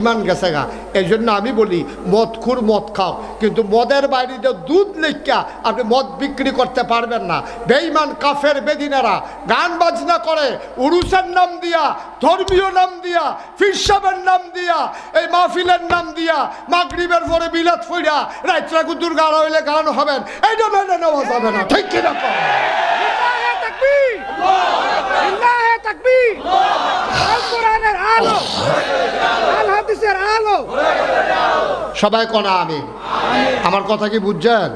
ইমান গেছে গা। এই জন্য আমি বলি মদখুর মদ খাও, কিন্তু মদের বাইরে দুধ লেখা আপনি মদ বিক্রি করতে পারবেন না। বেঈমান কাফের বেদিনারা গান বাজনা করে উরুসের নাম দিয়া, ধর্মীয় নাম দিয়া, ফিরসাবের নাম দিয়া, এই মাহফিলের নাম দিয়া, মাগরিবের পরে বিলাত ফইরা রাত্রা কুতুর গান হইলে গান হবেন, এইটা মেনে নেওয়া যাবে না। ঠিক কিনা? সবাই কোনা আমি আমার কথা কি বুঝছেন?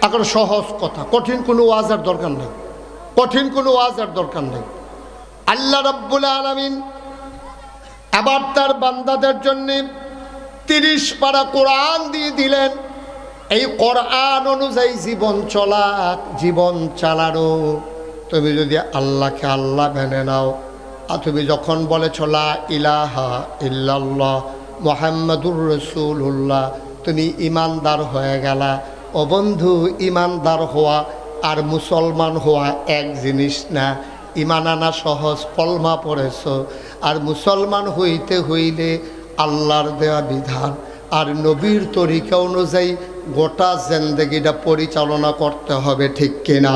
এখন সহজ কথা, কঠিন কোনো ওয়াজের দরকার নেই, কঠিন কোনো ওয়াজের দরকার নেই। আল্লাহ রাব্বুল আলামিন এবার তার বান্দাদের জন্য 30 পারা কোরআন দিয়ে দিলেন। এই কোরআন অনুযায়ী জীবন চলা, জীবন চালানো। তুমি যদি আল্লাহকে আল্লাহ মেনে নাও, আর তুমি যখন বলেছ লা ইলাহা ইল্লাল্লাহ মুহাম্মাদুর রাসূলুল্লাহ, তুমি ইমানদার হয়ে গেলা। ও বন্ধু, ইমানদার হওয়া আর মুসলমান হওয়া এক জিনিস না। ইমান আনা সহজ, কলমা পড়েছ, আর মুসলমান হইতে হইলে আল্লাহর দেওয়া বিধান আর নবীর তরিকা অনুযায়ী গোটা জিন্দেগিটা পরিচালনা করতে হবে। ঠিক কিনা?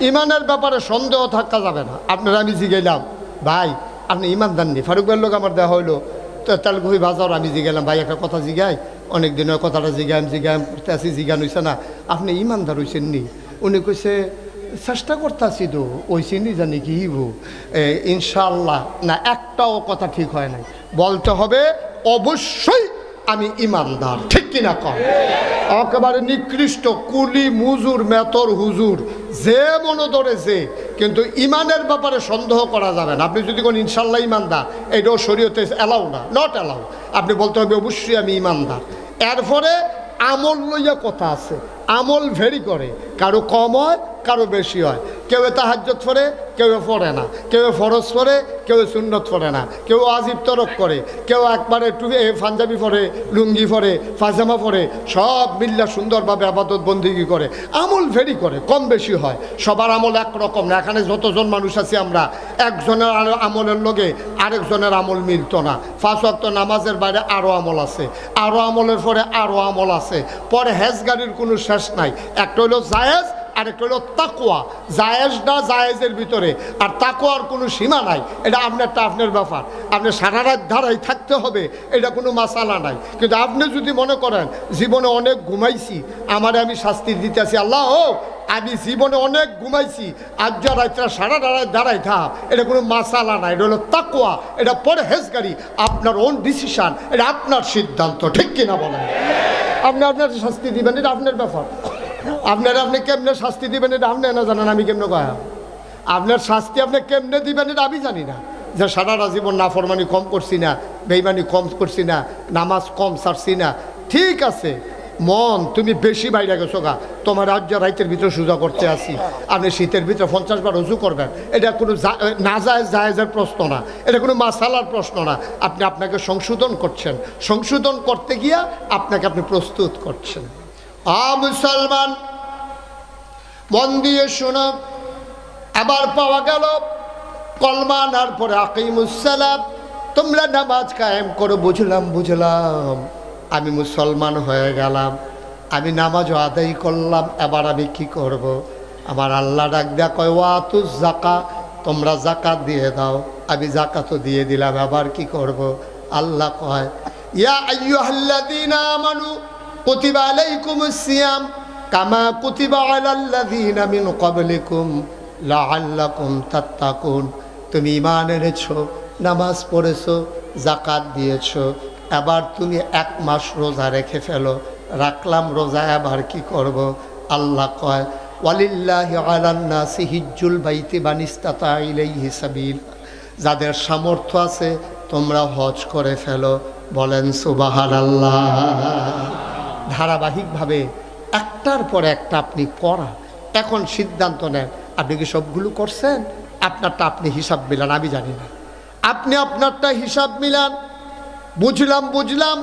ইমানের ব্যাপারে সন্দেহ থাকা যাবে না। আপনারা আমি জিগাইলাম, ভাই আপনি ইমানদার নি? ফারুক ভাইয়ের লোক আমার দেওয়া হইলো, তো তেলগুহি বাজার আমি জিগাইলাম, ভাই একটা কথা জিগাই, অনেক দিনের কথাটা জিগাম করতে আসি, জিগান হইছে না, আপনি ইমানদার হইছেন নি? উনি কইছে চেষ্টা করতেছি তো, ওইছি নি জানি কি হইব ইনশাআল্লাহ। না, একটাও কথা ঠিক হয় নাই। বলতে হবে অবশ্যই আমি ইমানদার। ঠিক কিনা কম? একেবারে নিকৃষ্ট কুলি মুজুর মেতর হুজুর যে মনে ধরেছে, কিন্তু ইমানের ব্যাপারে সন্দেহ করা যাবে না। আপনি যদি কোন ইনশাল্লাহ ইমানদার, এটাও শরীয়তে অ্যালাউ না, নট অ্যালাউ। আপনি বলতে হবে অবশ্যই আমি ইমানদার। এরপরে আমল লইয়া কথা আছে, আমল ভেরি করে, কারো কম হয় কারো বেশি হয়। কেউ তাহাজ্জুদ পড়ে, কেউ পড়ে না, কেউ ফরজ পড়ে, কেউ সুন্নত পড়ে না, কেউ আজিব তরক করে, কেউ একবারে পাঞ্জাবি পরে, লুঙ্গি পরে, পাজামা পরে, সব মিল্লা সুন্দরভাবে আবাদত বন্দিগি করে। আমল ভেরি করে, কম বেশি হয়। সবার আমল একরকম না। এখানে যতজন মানুষ আছি আমরা, একজনের আমলের লগে আরেকজনের আমল মিলত না। 5 ওয়াক্ত নামাজের বাইরে আরও আমল আছে, আরও আমলের পরে আরও আমল আছে। পরে হেজ গাড়ির কোনো শেষ নাই। একটা হলো জায়েজ, আরেকটা হলো তাকওয়া। জায়েজটা জায়েজের ভিতরে, আর তাকওয়ার কোনো সীমা নাই। এটা আপনারটা আপনার ব্যাপার। আপনি সারা রাত ধারাই থাকতে হবে, এটা কোনো মাসালা নাই। কিন্তু আপনি যদি মনে করেন জীবনে অনেক ঘুমাইছি, আমারে আমি শাস্তি দিতেছি, আল্লাহ ও আমি জীবনে অনেক ঘুমাইছি, আজ যা রাত্রা সারা রাত দাঁড়াই থাক, এটা কোনো মাসালা নাই। এটা হলো তাকওয়া, এটা পরহেজগারি, আপনার ওন ডিসিশন, এটা আপনার সিদ্ধান্ত। ঠিক কিনা বলেন? আপনি আপনার শাস্তি দিবেন, এটা আপনার ব্যাপার। আপনি কেমনে শাস্তি দিবেন এটা আপনি না জানেন, আমি কেমনে কয়া? আপনার শাস্তি আপনি কেমনে দিবেন এটা আমি জানি না। যে সারাটা জীবন নাফরমানি কম করছি না, বেঈমানি কম করছি না, নামাজ কম ছাড়ছি না, ঠিক আছে। মন তুমি বেশি বাইরে গেছো গা, তোমার রাজ্য রাইতের ভিতরে সোজা করতে আসি, আপনি শীতের ভিতরে 50 বার রুজু করবেন, এটা কোনো না জায়েজের প্রশ্ন না, এটা কোনো মাসালার প্রশ্ন না। আপনি আপনাকে সংশোধন করছেন, সংশোধন করতে গিয়া আপনি প্রস্তুত করছেন। মুসলমান মন দিয়ে শোনো, আবার পাওয়া গেল কলমা আনার পরে আকিমুসসালাত, তোমরা নামাজ কায়েম করো। বুঝলাম আমি মুসলমান হয়ে গেলাম, আমি নামাজও আদায় করলাম, এবার আমি কি করব? আমার আল্লাহ ডাক দেয়া কয় ওয়াতুজ যাকাত, তোমরা যাকাত দিয়ে দাও। আমি যাকাতও দিয়ে দিলাম, এবার কি করব? আল্লাহ কয় ইয়া আইয়ুহাল্লাযীনা আমানু কুতিবা আলাইকুমুস সিয়াম কামা কুতিবা আলাল্লাযীনা মিন ক্বাবলিকুম লাআল্লাকুম তাত্তাকুন। তুমি ঈমান এনেছো, নামাজ পড়েছো, যাকাত দিয়েছো, এবার তুমি 1 মাস রোজা রেখে ফেলো। রাখলাম রোজা, এবার কি করব? আল্লাহ কয় ওয়ালিল্লাহি আলান নাসি হিজ্জুল বাইতি মান ইসতাতা ইলাইহি সাবিল, যাদের সামর্থ্য আছে তোমরা হজ করে ফেলো। বলেন সুবহানাল্লাহ। ধারাবাহিকভাবে একটার পর একটা আপনি করা। এখন সিদ্ধান্ত নেন, আপনি কি সবগুলো করছেন? আপনারটা আপনি হিসাব মিলান, আমি জানি না। আপনি আপনারটা হিসাব মিলান। বুঝলাম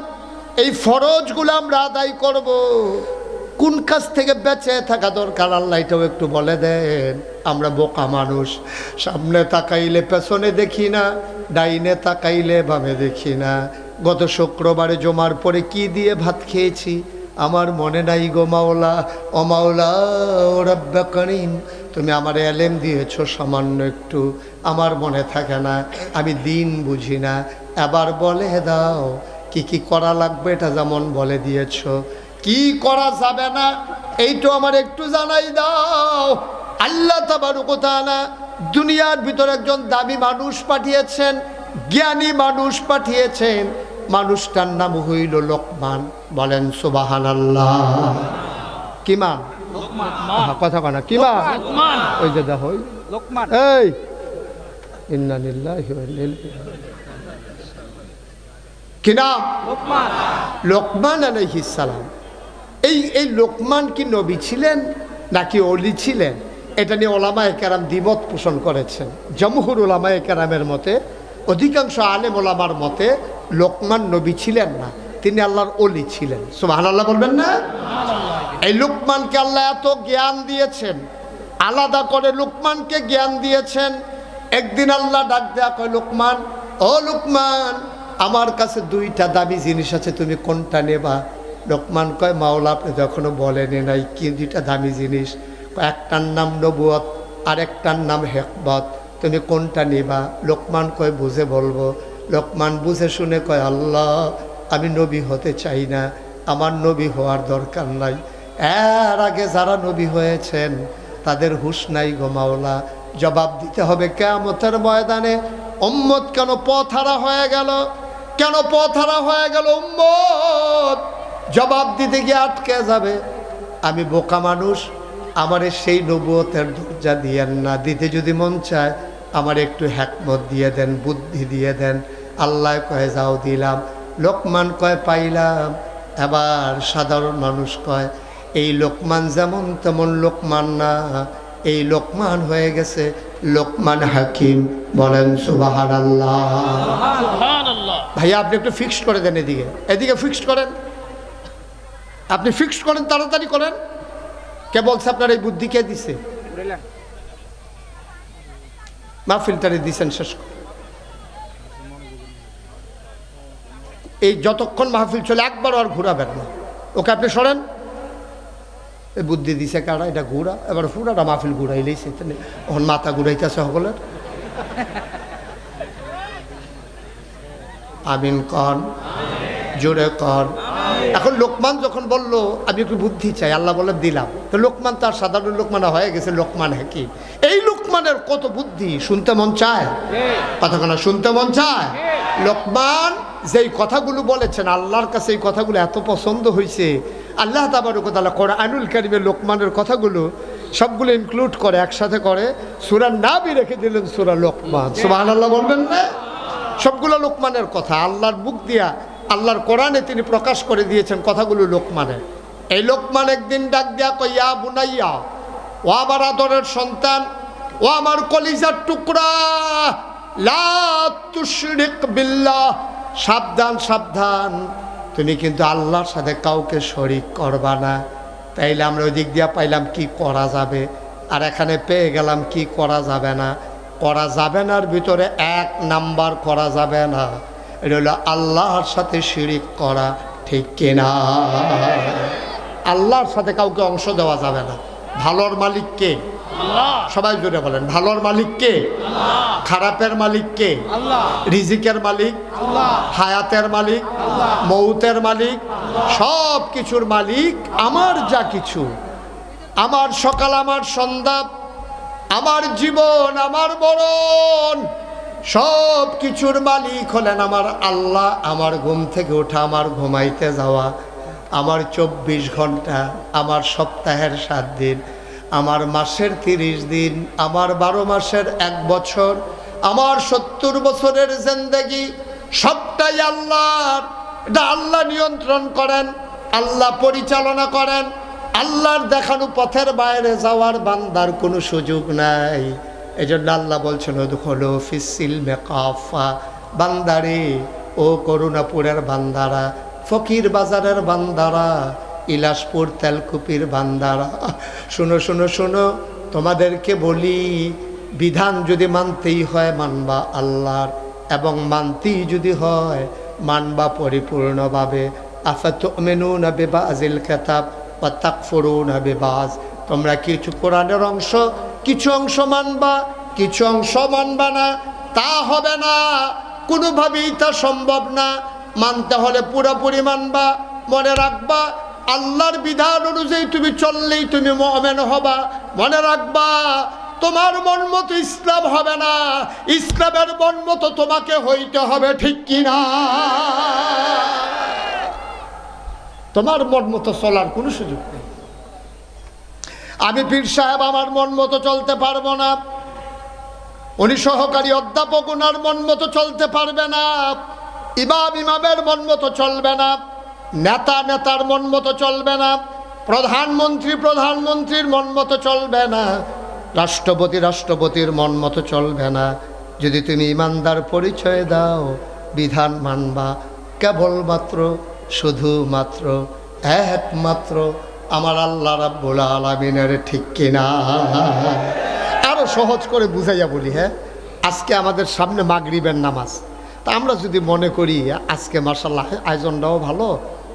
এই ফরজগুলো আমরা আদায় করব, কোন কাজ থেকে বেঁচে থাকা দরকার আল্লাহ এটাও একটু বলে দেন। আমরা বোকা মানুষ, সামনে তাকাইলে পেছনে দেখি না, ডাইনে তাকাইলে বামে দেখি না। গত শুক্রবারে জমার পরে কি দিয়ে ভাত খেয়েছি আমার মনে নাই গো মাওলা। ও মাওলা ও রাব্বে করিম, তুমি আমার এলেম দিয়েছো সামান্য একটু, আমার মনে থাকে না, আমি দিন বুঝি না। এবার বলে দাও কি কি করা লাগবে, এটা যেমন বলে দিয়েছো, কি করা যাবে না এইটা আমার একটু জানাই দাও। আল্লাহ তাবারক ওয়া তাআলা দুনিয়ার ভিতর একজন দামি মানুষ পাঠিয়েছেন, জ্ঞানী মানুষ পাঠিয়েছেন। মানুষটার নাম হইল লোকমান। বলেন সুবহানাল্লাহ। কি মান? কথা কনা কি মান? ওই যে দেখো লোকমান, এই ইন্না লিল্লাহি ওয়া ইন্না ইলাইহি কি নাম? লোকমান। লোকমান আলাইহিস সালাম। এই লোকমান কি নবী ছিলেন নাকি ওলি ছিলেন? এটা নিয়ে ওলামায়ে কেরাম দ্বিমত পোষণ করেছেন। জমহুর ওলামায়ে কেরামের মতে, অধিকাংশ আলেম ওলামার মতে লোকমান নবী ছিলেন না, তিনি আল্লাহর ওলি ছিলেন। সুবহানাল্লাহ বলবেন না? এই লোকমানকে আল্লাহ এত জ্ঞান দিয়েছেন, আলাদা করে লোকমানকে জ্ঞান দিয়েছেন। একদিন আল্লাহ ডাক দেয়া কয়, লোকমান ও লোকমান, আমার কাছে দুইটা দামি জিনিস আছে, তুমি কোনটা নেবা? লোকমান কয়, মাওলা আপনি তো এখনো বলেনি নাই কি দুইটা দামি জিনিস। একটার নাম নবুয়ত আর একটার নাম হিকমত, তুমি কোনটা নেবা? লোকমান কয়, বুঝে বলবো। লোকমান বুঝে শুনে কয়, আল্লাহ আমি নবী হতে চাই না, আমার নবী হওয়ার দরকার নাই। এর আগে যারা নবী হয়েছেন তাদের হুঁশ নাই গো মাওলা, জবাব দিতে হবে কিয়ামতের ময়দানে। উম্মত কেন পথহারা হয়ে গেল? কেন পথহারা হয়ে গেল উম্মত? জবাব দিতে গিয়ে আটকে যাবে। আমি বোকা মানুষ, আমারে সেই নবুয়তের দরজা দিয়েন না, দিতে যদি মন চায় আমার একটু হিকমত দিয়ে দেন, বুদ্ধি দিয়ে দেন। আল্লাহ কয়, যাও দিলাম। লোকমান কয়, পাইলাম। এবার সাধারণ মানুষ কয়, এই লোকমান যেমন তেমন লোকমান না, এই লোকমান হয়ে গেছে লোকমান হাকিম। বলেন সুবহানাল্লাহ। ভাইয়া আপনি একটু ফিক্সড করে দেন, এদিকে এদিকে ফিক্সড করেন, আপনি ফিক্সড করেন, তাড়াতাড়ি করেন। কে বলছে আপনার এই বুদ্ধি? কে দিছে? মাহফিলটারে দিছেন শেষ করে। এই যতক্ষণ মাহফিল চলে একবারও আর ঘুরাবেন না, ওকে আপনি সরেন। এই বুদ্ধি দিছে কারা? এটা ঘুরা, এবার পুরাটা মাহফিল ঘুরাইলেইছে, এখন মাথা ঘুরাইতেছে সকলের। আমিন কন, জোরে কন। এখন লোকমান যখন বলল আমি একটু বুদ্ধি চাই, আল্লাহ বলে দিলাম। তো লোকমান তার সাধারণ লোকমান হয়ে গেছে লোকমান হাকিম। এই লোকমানের কত বুদ্ধি, শুনতে মন চায়? কথাখানা শুনতে মন চায়? লোকমান যেই কথাগুলো বলেছেন আল্লাহর কাছে এই কথাগুলো এত পছন্দ হয়েছে, আল্লাহ তাবারক ওয়া তাআলা কোরআনুল কারীমে লোকমানের কথাগুলো সবগুলো ইনক্লুড করে, একসাথে করে সূরা নাবি রেখে দিলেন সূরা লোকমান। সুবহানাল্লাহ বলবেন না? সবগুলো লোকমানের কথা আল্লাহর মুখ দিয়া, আল্লাহর কোরআনে তিনি প্রকাশ করে দিয়েছেন কথাগুলো লোকমানের। এই লোকমান একদিন ডাক দিয়া কয়, ইয়া বুনাইয়া, ও আমার আদরের সন্তান, ও আমার কলিজার টুকরা, লা তুশরিক বিল্লাহ, সাবধান সাবধান, তুমি কিন্তু আল্লাহর সাথে কাউকে শরিক করবা না। তাইলে আমরা ওই দিক দিয়া পাইলাম কি করা যাবে, আর এখানে পেয়ে গেলাম কি করা যাবে না। করা যাবে নার ভিতরে এক নাম্বার করা যাবে না, এটা হলো আল্লাহর সাথে শিরিক করা। ঠিক কিনা? আল্লাহর সাথে কাউকে অংশ দেওয়া যাবে না। ভালোর মালিক কে? আল্লাহ। সবাই জোরে বলেন, ভালোর মালিক কে? আল্লাহ। খারাপের মালিক কে? আল্লাহ। রিজিকের মালিক আল্লাহ, হায়াতের মালিক আল্লাহ, মৌতের মালিক আল্লাহ, সব কিছুর মালিক আমার। যা কিছু, আমার সকাল, আমার সন্ধ্যা, আমার জীবন, আমার মরণ, সব কিছুর মালিক হলেন আমার আল্লাহ। আমার ঘুম থেকে ওঠা, আমার ঘুমাইতে যাওয়া, আমার 24 ঘন্টা, আমার সপ্তাহের 7 দিন, আমার মাসের 30 দিন, আমার 12 মাসের 1 বছর, আমার 70 বছরের জিন্দেগি, সবটাই আল্লাহর। এটা আল্লাহ নিয়ন্ত্রণ করেন, আল্লাহ পরিচালনা করেন। আল্লাহর দেখানো পথের বাইরে যাওয়ার বান্দার কোনো সুযোগ নাই। এই জন্য আল্লাহ বলছেন, ওদখুলু ফিস-সিলমি কাফা, বান্দারে, ও করুণাপুরের বান্দারা, ফকির বাজারের বান্দারা, ইলাসপুর তেলকুপির বান্দারা, শুনো শুনো শুনো, তোমাদেরকে বলি, বিধান যদি মানতেই হয় মানবা আল্লাহর, এবং মানতেই যদি হয় মানবা পরিপূর্ণভাবে। আফাতুমিনুনা বিবাযিল কিতাব ওয়া তাকফুরুনা বিবায, তোমরা কিছু কোরআনের অংশ, কিছু অংশ মানবা, কিছু অংশ মানবা না, তা হবে না, কোনোভাবেই তা সম্ভব না। মানতে হলে পুরোপুরি মানবা। মনে রাখবা, আল্লাহর বিধান অনুযায়ী তুমি চললেই তুমি মুমিন হবা। মনে রাখবা, তোমার মন মতো ইসলাম হবে না, ইসলামের মন মতো তোমাকে হইতে হবে, ঠিক কিনা? তোমার মন মতো চলার কোনো সুযোগ নেই। আমি পীর সাহেব আমার মন মতো চলতে পারবো না, উনি সহকারী অধ্যাপক, ওনার মন মতো চলতে পারবে না, ইমাম ইমামের মন মতো চলবে না, নেতা নেতার মন মতো চলবে না, প্রধানমন্ত্রী প্রধানমন্ত্রীর মন মতো চলবে না, রাষ্ট্রপতি রাষ্ট্রপতির মন মতো চলবে না। যদি তুমি ইমানদার পরিচয় দাও, বিধান মানবা কেবলমাত্র, শুধুমাত্র, একমাত্র আমার আল্লাহ রাব্বুল আলামিনের, ঠিক কিনা? আরো সহজ করে বুঝাইয়া বলি, হ্যাঁ, আজকে আমাদের সামনে মাগরিবের নামাজ। তা আমরা যদি মনে করি আজকে মাশাআল্লাহ আয়োজনটাও ভালো,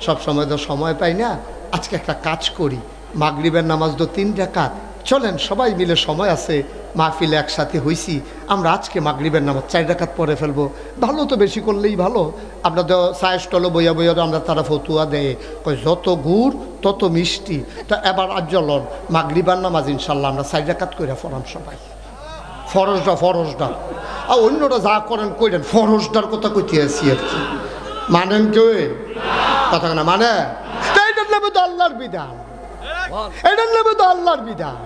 সব সময় তো সময় পাই না, আজকে একটা কাজ করি, মাগরিবের নামাজ তো 3 রাকাত, চলেন সবাই মিলে, সময় আছে, মাহফিলে একসাথে হইছি, আমরা আজকে মাগরিবের নামাজ 4 রাকাত পড়ে ফেলবো। ভালো তো, বেশি করলেই ভালো। আমরা তো চায়ের স্টলে বইয়া বইয়া আমরা তারা ফতুয়া দেয়, যত গুড় তত মিষ্টি। তা এবার আজ চলন মাগরিবের নামাজ ইনশাল্লাহ আমরা 4 রাকাত করে পড়াম সবাই। ফরজটা আর অন্যরা যা করেন কইলেন, ফরজটার কথা কইতে আসি আর কি। মানেন কেউ কথা না? মানে এটার নামে তো আল্লাহর বিধান, এটার নামে তো আল্লাহর বিধান।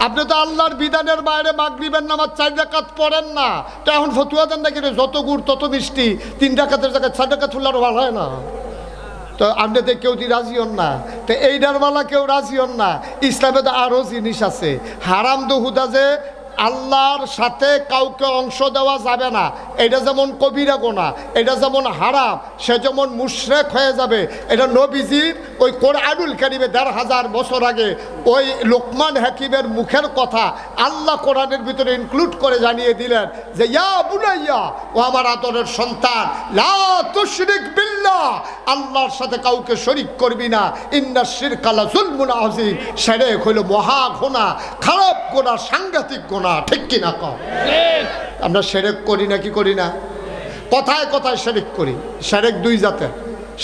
আপনি তো আল্লাহর বিধানের বাইরে মাগরিবের নামাজ 4 রাকাত পড়েন না, তো এখন ফতুয়া দেন নাকি যত গুড় তত মিষ্টি, 3 রাকাতের জায়গায় 4 রাকাত হলে ভালো হয় না? তো আপনি তো কেউ রাজি হন না, তো এইটার বেলা কেউ রাজি হন না। ইসলামে তো আরও জিনিস আছে, হারাম দুহুদা, যে আল্লাহর সাথে কাউকে অংশ দেওয়া যাবে না, এটা যেমন কবিরা গুনাহ, এটা যেমন হারাম, সে যেমন মুশরিক হয়ে যাবে। এটা নবীজির ওই কোরআনুল কারীমে ১৫০০ বছর আগে ওই লোকমান হাকিমের মুখের কথা আল্লাহ কোরআনের ভিতরে ইনক্লুড করে জানিয়ে দিলেন যে, ইয়া বুনাইয়া, ও আমার আদরের সন্তান, লা তুশরিক বিল্লাহ, আল্লাহর সাথে কাউকে শরীক করবি না, ইন্নাশ শিরকা লা যুলমুন আযীম, শিরক হলো মহা গুনাহ, খারাপ গুনাহ, সাংঘাতিক গুনাহ, ঠিক কিনা কও? আমরা শিরক করি না কি করি না? কথায় কথায় শিরক করি। শিরক 2 জাতের,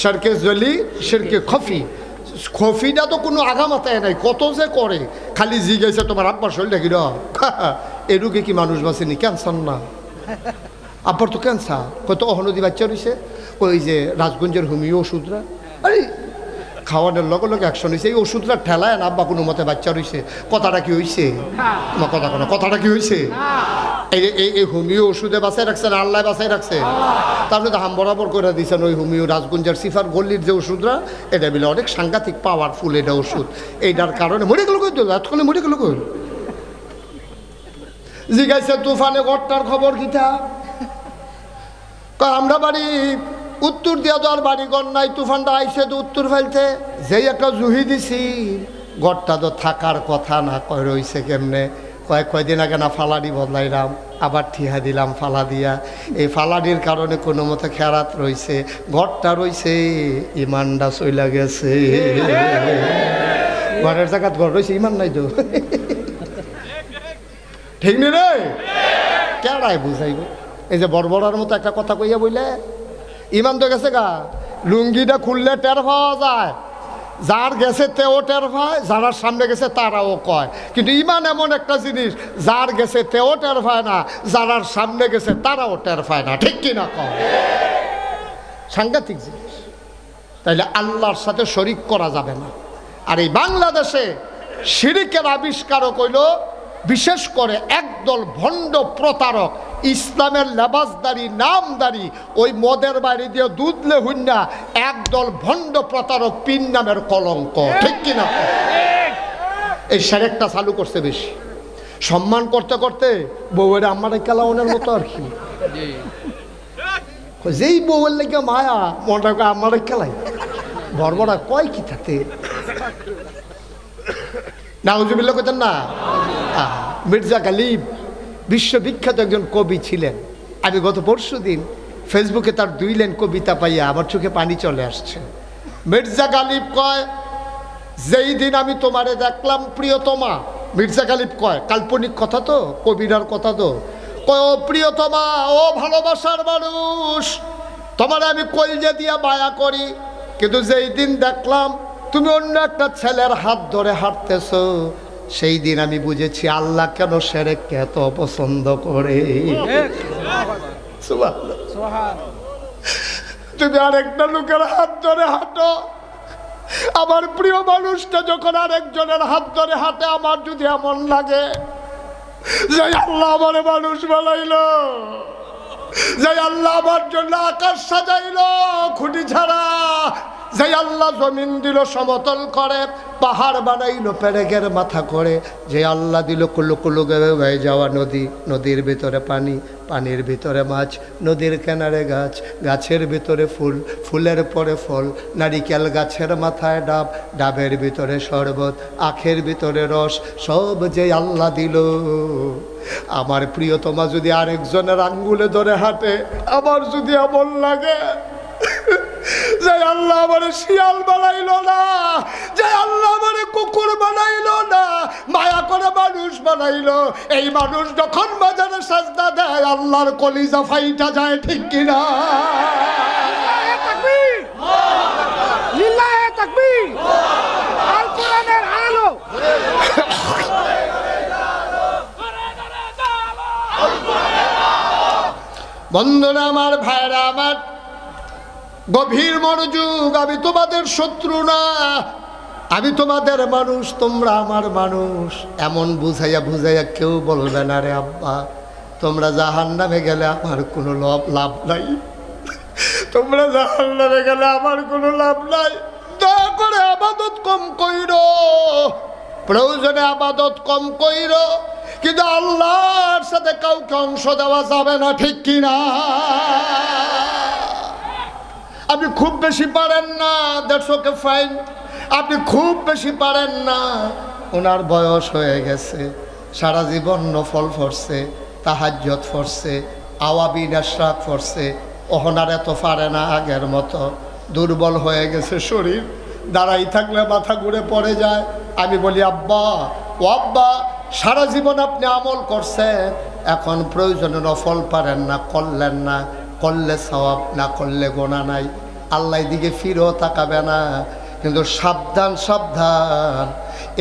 শিরকে জলি, শিরকে খফি। খফিটা তো কোনো আগামাতায় নাই, কত যে করে, খালি জিজ্ঞাসা তোমার আব্বার শরীরটা কি এ রোগে কি মানুষ বাঁচেনি? ক্যান্সার না? আব্বার তো ক্যান্সার, কত অহনদী বাচ্চা রয়েছে, ওই যে রাজগঞ্জের হোমিও ওষুধরা, আরে খাওয়ানোর লগে লগে অ্যাকশন হয়েছে, এই ওষুধটা ঠেলায় না, আব্বা কোনো মতে বাচ্চা রয়েছে। কথাটা কি হয়েছে? তোমার কথা কোনো কথাটা কি হয়েছে? এই হোমিও ওষুধে বাঁচাই রাখছে না আল্লাহ বাঁচাই রাখছে? তাহলে তো হাম বরাবর করে দিয়েছেন ওই হোমিও রাজগঞ্জের সিফার গল্লির যে ওষুধরা, এটা বলে অনেক সাংঘাতিক পাওয়ারফুল এটা ওষুধ। এইটার কারণে মরে গেল কই, এতক্ষণে মরে গেল কই? জিজ্ঞাসা তুফানে ঘরটার খবর কিতা? আমরা বাড়ি উত্তর দিয়া তো আর বাড়িঘর নাই, তুফানটা আইসে তো উত্তর ফেলতে, যেই একটা জুহি দিছি, ঘরটা তো থাকার কথা না, কয় রইছে কেমনে? কয়েকদিন আগে না ফালাডি বদলাইলাম, আবার ঠিহা দিলাম ফালা দিয়া, এই ফালাডির কারণে কোনো মতে খেরাত রইছে, ঘরটা রইছে, ইমানটা চইলা গেছে। ঘরের জায়গাত ঘর রয়েছে, ইমান নাই তো, ঠিক নি রে? কেড়ায় বুঝাইব? এই যে বড়বড়ার মতো একটা কথা কইয়া বইলে ইমান তো গেছে গা। লুঙ্গিটা খুললে টের পাওয়া যায়, যার গেছে তেও টের পায়, যারা সামনে গেছে তারাও কয়। কিন্তু ইমান এমন একটা জিনিস, যার গেছে তেও টের পায় না, যারার সামনে গেছে তারাও টের পায় না, ঠিক কিনা কয়? সাংঘাতিক জিনিস। তাইলে আল্লাহর সাথে শরিক করা যাবে না। আর এই বাংলাদেশে শিরিকের আবিষ্কারক হইল বিশেষ করে একদল ভণ্ড প্রতারক, ইসলামের লেবাসদারি নামদারি, ওই মদের বাড়ি দিয়ে দুধলে হুন্না একদল ভণ্ড প্রতারক, পিন নামের কলঙ্ক, ঠিক কিনা? এই শিরকটা চালু করছে বেশি। সম্মান করতে করতে বউয়ের আমার কেলাওনের মতো আর কি, যেই বউয়ের লেগে মায়া মনটা আমার খেলাই বড় কয় কি থাকে নাউজুবিল্লাহ কইতেন না? মির্জা গালিব বিশ্ববিখ্যাত একজন কবি ছিলেন। আমি গত পরশুদিন ফেসবুকে তার 2 লাইন কবিতা পাইয়া আমার চোখে পানি চলে আসছে। মির্জা গালিব কয়, যেই দিন আমি তোমারে দেখলাম প্রিয়তমা, মির্জা গালিব কয়, কাল্পনিক কথা তো, কবিরার কথা তো, কয় ও প্রিয়তমা, ও ভালোবাসার মানুষ, তোমার আমি কলজে দিয়া মায়া করি, কিন্তু যেই দিন দেখলাম তুমি অন্য একটা ছেলের হাত ধরে হাঁটতেছো, সেই দিন আমি বুঝেছি আল্লাহ কেন শিরককে এত পছন্দ করে। তুমি আরেকটা লোকের হাত ধরে হাঁটো, আমার প্রিয় মানুষটা যখন আরেকজনের হাত ধরে হাঁটে, আমার যদি এমন লাগে যে আল্লাহ আমার মানুষ বানাইলো, যে আল্লাহ আমার জন্য আকাশ সাজাইলো খুঁটি ছাড়া, যে আল্লাহ জমিন দিল সমতল করে, পাহাড় বানাইলো পেরেকের মাথা করে, যে আল্লাহ দিল কুলু কুলু হয়ে যাওয়া নদী, নদীর ভিতরে পানি, পানির ভিতরে মাছ, নদীর কিনারে গাছ, গাছের ভিতরে ফুল, ফুলের পরে ফল, নারিকেল গাছের মাথায় ডাব, ডাবের ভিতরে শরবত, আখের ভিতরে রস, সব যে আল্লাহ দিল, আমার প্রিয়তমা যদি আরেকজনের আঙ্গুলে ধরে হাঁটে, আমার যদি এমন লাগে যে আল্লাহ আমারে শিয়াল বানাইলো না, যে আল্লাহ আমারে কুকুর বানাইলো না, মায়া করে মানুষ বানাইলো, এই মানুষ যখন মাজারে সাজদা দেয় আল্লাহর কলিজা ফাইটা যায়, ঠিক কিনা? লিল্লাহে তাকবীর, আল কোরআনের আলো। বন্ধুরা আমার, ভাইরা আমার, গভীর মনোযোগ, আমি তোমাদের শত্রু না, আমি তোমাদের মানুষ, তোমরা আমার মানুষ। এমন বুঝাইয়া বুঝাইয়া কেউ বলবে না রে আব্বা তোমরা জাহান্নামে গেলে আমার কোনো লাভ নাই, তোমরা জাহান্নামে গেলে আমার কোনো লাভ নাই। দয়া করে আবাদত কম কইরো, প্রয়োজনে আবাদত কম কইরো, কিন্তু আল্লাহর সাথে কাউকে অংশ দেওয়া যাবে না, ঠিক কিনা? আপনি খুব বেশি পারেন না, দ্যাটস ওকে ফাইন, আপনি খুব বেশি পারেন না, ওনার বয়স হয়ে গেছে, সারা জীবন নফল পড়ছে, তাহাজ্জুদ পড়ছে, আওয়াবিন আশরাক পড়ছে, ওহনার এত পারে না, আগের মতো দুর্বল হয়ে গেছে শরীর, দাঁড়াই থাকলে মাথা ঘুরে পড়ে যায়। আমি বলি আব্বা, ও আব্বা, সারা জীবন আপনি আমল করছেন, এখন প্রয়োজনে নফল পারেন না, করলেন না, করলে সওয়াব, না করলে গোনা নাই, আল্লাহ দিকে ফিরেও তাকাবে না। কিন্তু সাবধান সাবধান,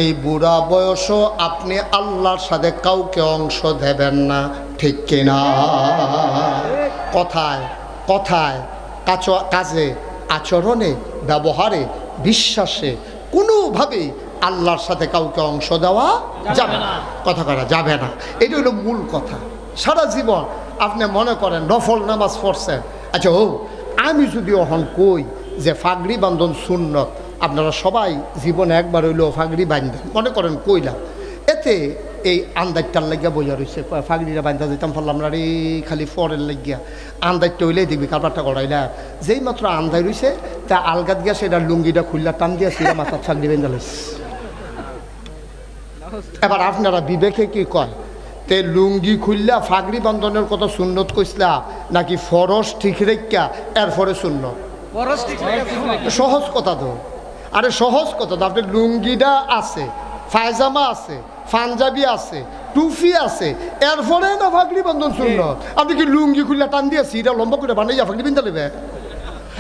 এই বুড়া বয়সও আপনি আল্লাহর সাথে কাউকে অংশ দেবেন না, ঠিক কিনা? কথায় কথায়, কাজে, আচরণে, ব্যবহারে, বিশ্বাসে কোনোভাবেই আল্লাহর সাথে কাউকে অংশ দেওয়া যাবে না, কথা করা যাবে না। এটা হলো মূল কথা। সারা জীবন আপনি মনে করেন নফল নামাজ পড়ছেন, আচ্ছা ও আমি যদি অহন কই যে ফাগড়ি বান্ধন সুন্নত, আপনারা সবাই জীবনে একবার হইলেও ফাগড়ি বান্ধেন, মনে করেন কইলাম, এতে এই আন্দাজটার লাগিয়া বোঝা রয়েছে, ফাগড়িটা বান্ধা যেতাম ফেললাম না রে, খালি ফরের লাগিয়া আন্দাজটা হইলেই দেখবি কারবারটা করাইলা, যেই মাত্র আন্দাই রয়েছে তা আলগাত গিয়া সেটা লুঙ্গিটা খুললা টান দিয়া সেটা মাথার ফাগড়ি বেঁধা লইছে। এবার আপনারা বিবেকে কি কয়, তে লুঙ্গি খুললা ফাগড়ি বন্ধনের কথা সুন্নত কইসলা নাকি ফরজ ঠিক রেখা এরপরে সুন্নত? সহজ কথা তো, আরে সহজ কথা তো, আপনার লুঙ্গিটা আছে, পায়জামা আছে, পাঞ্জাবি আছে, টুপি আছে, এরপরে না ফাগড়ি বন্ধন সুন্নত। আপনি কি লুঙ্গি খুললা টান দিয়েছি এটা লম্বা করে বানাইয়া ফাগড়ি বিনতে নেবে?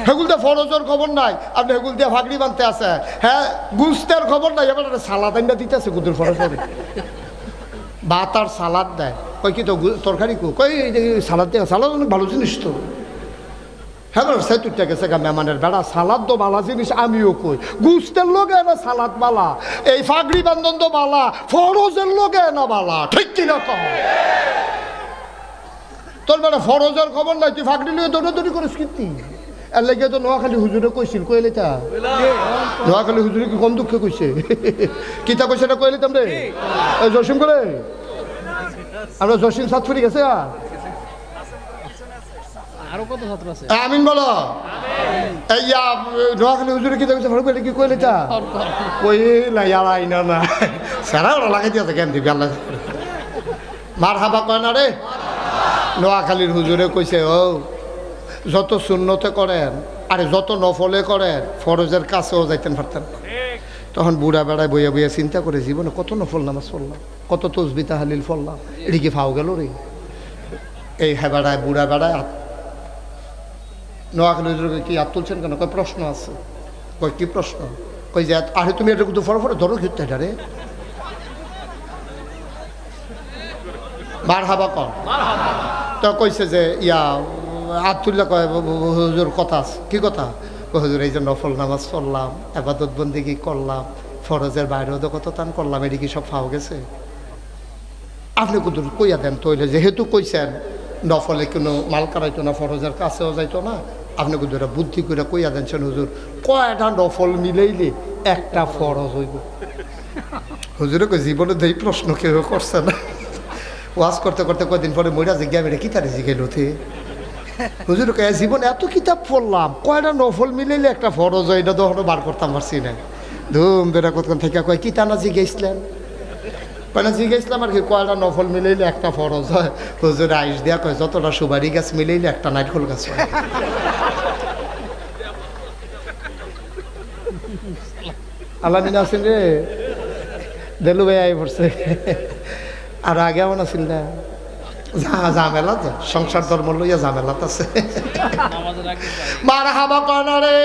হেগুল দিয়ে ফরজের খবর নাই, আপনি হেগুল দিয়ে ফাগড়ি বানতে আছে, হ্যাঁ গুস্তের খবর নাই, এবার সালাদ আইনা দিতে আছে গুদের ফরজ হবে, ভাত আর সালাদ দেয়, কই কি তো তরকারি কই সালাদ দেয়, সালাদ অনেক ভালো জিনিস তো, হ্যাঁ সে তুইটা গেছে গা মেহমানের বেড়া, সালাদ তো বালা জিনিস, আমিও কই গুস্তের লোকে না সালাদ বালা, এই ফাগড়ি বান্ধন তো বালা, ফরজের লোকে না বালা, ঠিক কিনা কম? তোর বেড়া ফরজের খবর নাই, তুই ফাগড়ি লিয়ে দৌড়াদৌড়ি করিস কীর্তি, এর লাগে তো নোয়াখালী হুজুরে কইছিল, কইলে তা নোয়াখালী হুজুরে কি কম দুঃখে কইছে, কিতা কইছে না কইলে তামরে জসিম করে আমরা জসিম সাতপুরি গেছে, আরো কত ছাত্র আছে, আমিন বলো, এইয়া নোয়াখালী হুজুরে কি দেখছে ফারুক ভাই কি কইলে তা কই না ইয়ালাই না না সারা ওরা লাগাই দিয়েছে কেন দিবি আল্লাহ মার হাবা কয় না রে নোয়াখালীর হুজুরে কইছে ও যত শূন্যতে করেন আরে যত নফলে করেন ফরজের কাছেও যাইতেন পারতেন না। তখন বুড়া বেড়ায় বইয়া বইয়া চিন্তা করে জীবনে কত নফল নামাজ পড়লাম, কত তসবি তাহলিল পড়লাম, এটি কি ফাও গেল রে। এই হ্যাঁ বেড়ায় বুড়া বেড়ায় নোয়াখালী হুজুরকে কি হাত তুলছেন কেন? কয় প্রশ্ন আছে। কয় কি প্রশ্ন? কই যে আরে তুমি এটা কিন্তু ফটো ফটো ধরো ঘিরতে এটা রে মার হাবা কর। তো কইছে যে ইয়া আবদুল্লাহ কয় হুজুর কথা আছে। কি কথা? হুজুর এই যে নফল নামাজ পড়লাম, আবাদত বন্দেগী করলাম, ফরজের বাইরেও তো কত টান করলাম, এটি কি সব ফাও গেছে? আপনি কিন্তু কইয়া দেন তৈলে, যেহেতু কইছেন নফলে কোনো মাল কারাইতো না, ফরজের কাছেও যাইতো না, আপনি কিন্তু এটা বুদ্ধি করে কইয়া দেনছেন হুজুর কয়টা নফল মিলাইলে একটা ফরজ হইব। হুজুরে কই জীবনে এই প্রশ্ন কেউ করছে না। ওয়াজ করতে করতে কয়দিন পরে মইরা জিজ্ঞা মেরে কি তারে জিজ্ঞাইল হতে হুজুর কয়ে জীবনে এত কিতাব পড়লাম কয়টা নফল মিলাইলে একটা ফরজ হয়, এটা তখনও বার করতাম পারছি না। ধুম বেড়া কতক্ষণ থেকে কয় কি টানা জিজ্ঞাইছিলেন? কয়না জিজ্ঞাইছিলাম আর কি কয়টা নফল মিলাইলে একটা ফরজ হয়। হুজুর আইস দেয়া কয় যতটা সুবারি গাছ মিলাইলে একটা নাইটফুল গাছ হয়। আল্লাহ দিন আছেন রে দেলু ভাই আই পড়ছে আর আগে এমন আছেন না ঝামেলা তো সংসার ধর্ম লইয়া ঝামেলাত আছে। মার হাবা কয় না রে